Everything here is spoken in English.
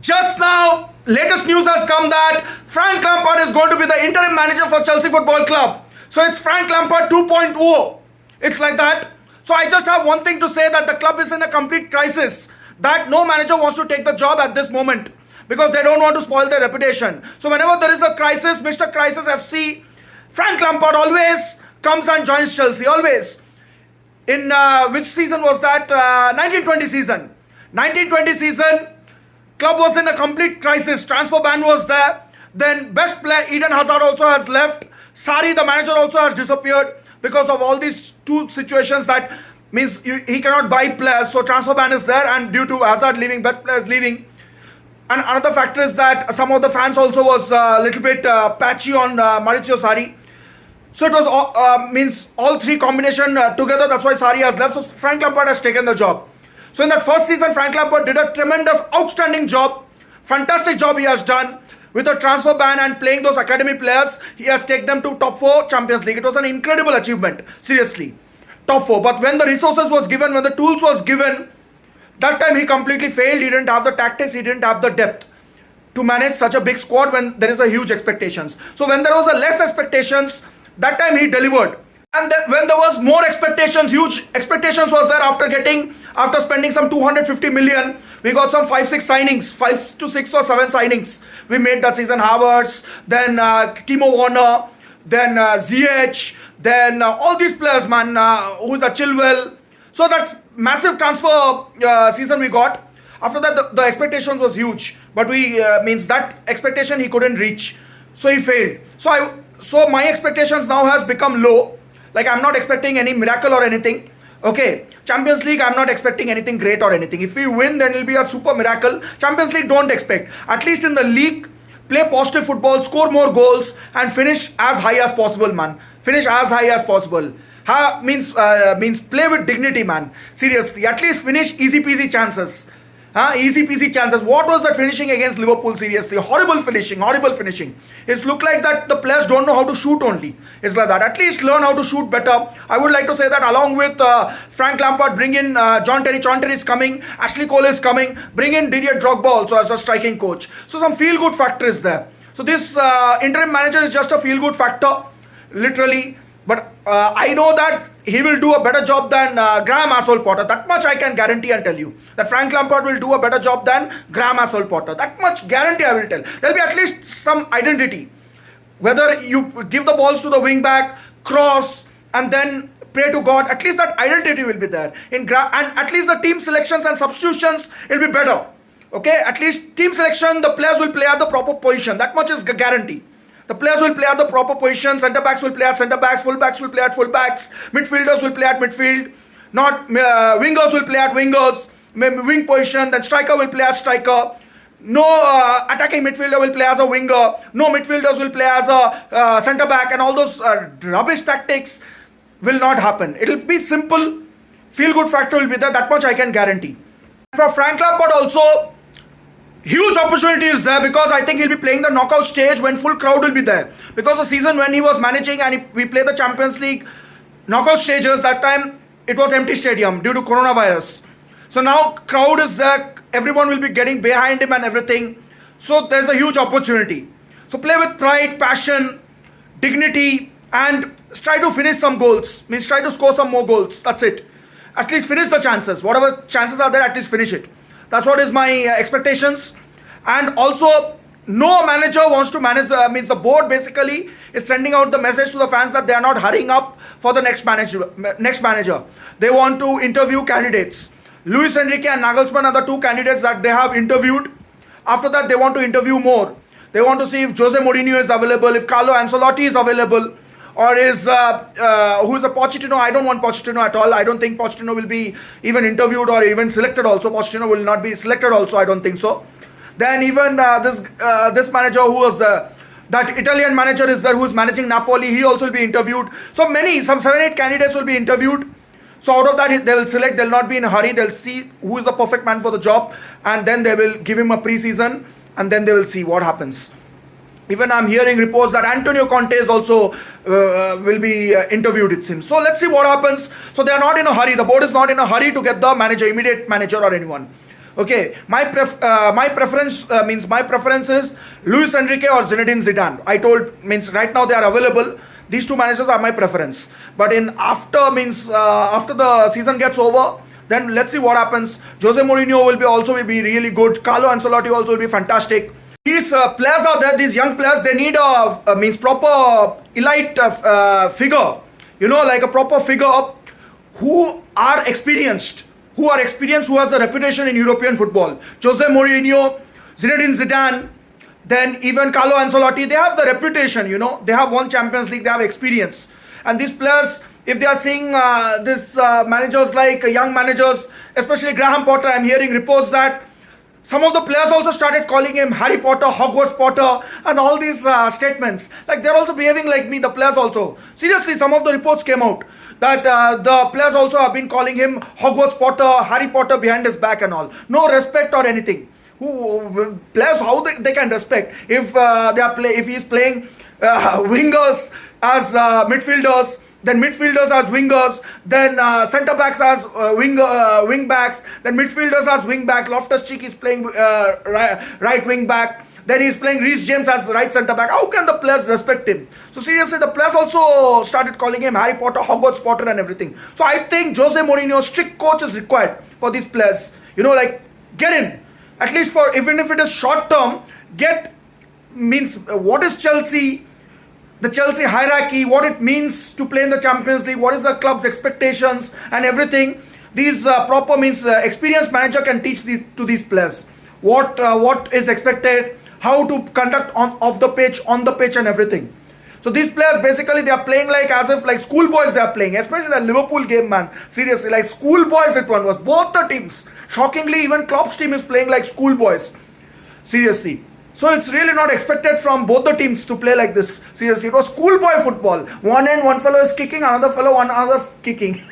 Just now, latest news has come that Frank Lampard is going to be the interim manager for Chelsea Football Club. So it's Frank Lampard 2.0. It's like that. So I just have one thing to say, that the club is in a complete crisis. That no manager wants to take the job at this moment because they don't want to spoil their reputation. So whenever there is a crisis, Mr. Crisis FC, Frank Lampard always comes and joins Chelsea. Always. In which season was that? 1920 season. 1920 season. Club was in a complete crisis. Transfer ban was there. Then best player Eden Hazard also has left. Sarri, the manager, also has disappeared because of all these two situations. That means he cannot buy players. So transfer ban is there, and due to Hazard leaving, best players leaving. And another factor is that some of the fans also was a little bit patchy on Maurizio Sarri. So it was means all three combination together. That's why Sarri has left. So Frank Lampard has taken the job. So in that first season, Frank Lampard did a tremendous, outstanding job. Fantastic job he has done. With the transfer ban and playing those academy players, he has taken them to top 4 Champions League. It was an incredible achievement. Seriously. Top 4. But when the resources was given, when the tools was given, that time he completely failed. He didn't have the tactics. He didn't have the depth to manage such a big squad when there is a huge expectations. So when there was a less expectations, that time he delivered. And then when there was more expectations, huge expectations was there after spending some 250 million, we got some 5-6 signings, 5 to 6 or 7 signings. We made that season. Havertz, then Timo Werner, then ZH, then all these players, man, who is a Chilwell. So that massive transfer season we got. After that, the expectations was huge, but we means that expectation he couldn't reach, so he failed. So my expectations now has become low. Like, I'm not expecting any miracle or anything. Okay, Champions League, I'm not expecting anything great or anything. If we win, then it will be a super miracle. Champions League, don't expect. At least in the league, play positive football, score more goals, and finish as high as possible, man. Finish as high as possible. Means play with dignity, man. Seriously, at least finish easy peasy chances. Easy peasy chances. What was that finishing against Liverpool? Seriously, horrible finishing, horrible finishing. It's look like that the players don't know how to shoot only. It's like that. At least learn how to shoot better. I would like to say that along with Frank Lampard, bring in John Terry is coming, Ashley Cole is coming, bring in Didier Drogba also as a striking coach. So some feel-good factor is there. So this interim manager is just a feel-good factor, literally. But I know that he will do a better job than Graham Asshole Potter. That much I can guarantee and tell you. That Frank Lampard will do a better job than Graham Asshole Potter. That much guarantee I will tell. There will be at least some identity. Whether you give the balls to the wing back, cross, and then pray to God, at least that identity will be there. And at least the team selections and substitutions will be better. Okay, at least team selection, the players will play at the proper position. That much is a guarantee. The players will play at the proper position. Centre backs will play at centre backs. Full backs will play at full backs. Midfielders will play at midfield. Not wingers will play at wingers. Wing position. Then striker will play as striker. No attacking midfielder will play as a winger. No midfielders will play as a centre back. And all those rubbish tactics will not happen. It will be simple. Feel good factor will be there. That much I can guarantee. For Frank Lampard also, huge opportunity is there because I think he'll be playing the knockout stage when full crowd will be there. Because the season when he was managing and we played the Champions League knockout stages, that time it was empty stadium due to coronavirus. So now crowd is there, everyone will be getting behind him and everything. So there's a huge opportunity. So play with pride, passion, dignity, and try to finish some goals. Means try to score some more goals. That's it. At least finish the chances. Whatever chances are there, at least finish it. That's what is my expectations. And also, no manager wants to manage, means the board basically is sending out the message to the fans that they are not hurrying up for the next manager. They want to interview candidates. Luis Enrique and Nagelsmann are the 2 candidates that they have interviewed. After that, they want to interview more. They want to see if Jose Mourinho is available, if Carlo Ancelotti is available, or is who is a Pochettino. I don't want Pochettino at all. I don't think Pochettino will be even interviewed or even selected also. Pochettino will not be selected also. I don't think so. Then even this manager who was that Italian manager is there who is managing Napoli. He also will be interviewed. So some 7-8 candidates will be interviewed. So out of that they will select. They'll not be in a hurry. They'll see who is the perfect man for the job, and then they will give him a pre-season, and then they will see what happens. Even I'm hearing reports that Antonio Conte is also will be interviewed, it seems. So let's see what happens. So they are not in a hurry. The board is not in a hurry to get the immediate manager or anyone. Okay, my preference means my preference is Luis Enrique or Zinedine Zidane. I told means right now they are available. These two managers are my preference. But in after means after the season gets over, then let's see what happens. Jose Mourinho will be really good. Carlo Ancelotti also will be fantastic. These players are there. These young players, they need a means proper elite figure. You know, like a proper figure who are experienced, who has a reputation in European football. Jose Mourinho, Zinedine Zidane, then even Carlo Ancelotti, they have the reputation, you know. They have won Champions League, they have experience. And these players, if they are seeing this managers like young managers, especially Graham Potter, I'm hearing reports that some of the players also started calling him Harry Potter, Hogwarts Potter, and all these statements. Like they're also behaving like me, the players also. Seriously, some of the reports came out that the players also have been calling him Hogwarts Potter, Harry Potter behind his back and all. No respect or anything. Who players? How they can respect if if he's playing wingers as midfielders, then midfielders as wingers, then centre backs as wing backs, then midfielders as wing back. Loftus-Cheek is playing right wing back. Then he's playing Reece James as right centre back. How can the players respect him? So seriously, the players also started calling him Harry Potter, Hogwarts Potter, and everything. So I think Jose Mourinho, strict coach is required for these players. You know, like get in. At least for even if it is short term, get means what is Chelsea, the Chelsea hierarchy, what it means to play in the Champions League, what is the club's expectations and everything. These proper means experienced manager can teach to these players what is expected, how to conduct off the pitch, on the pitch and everything. So these players basically they are playing like as if like schoolboys they are playing, especially the Liverpool game, man. Seriously, like schoolboys it was both the teams. Shockingly, even Klopp's team is playing like schoolboys. Seriously. So it's really not expected from both the teams to play like this. Seriously, it was schoolboy football. One end, one fellow is kicking, another fellow, one other kicking.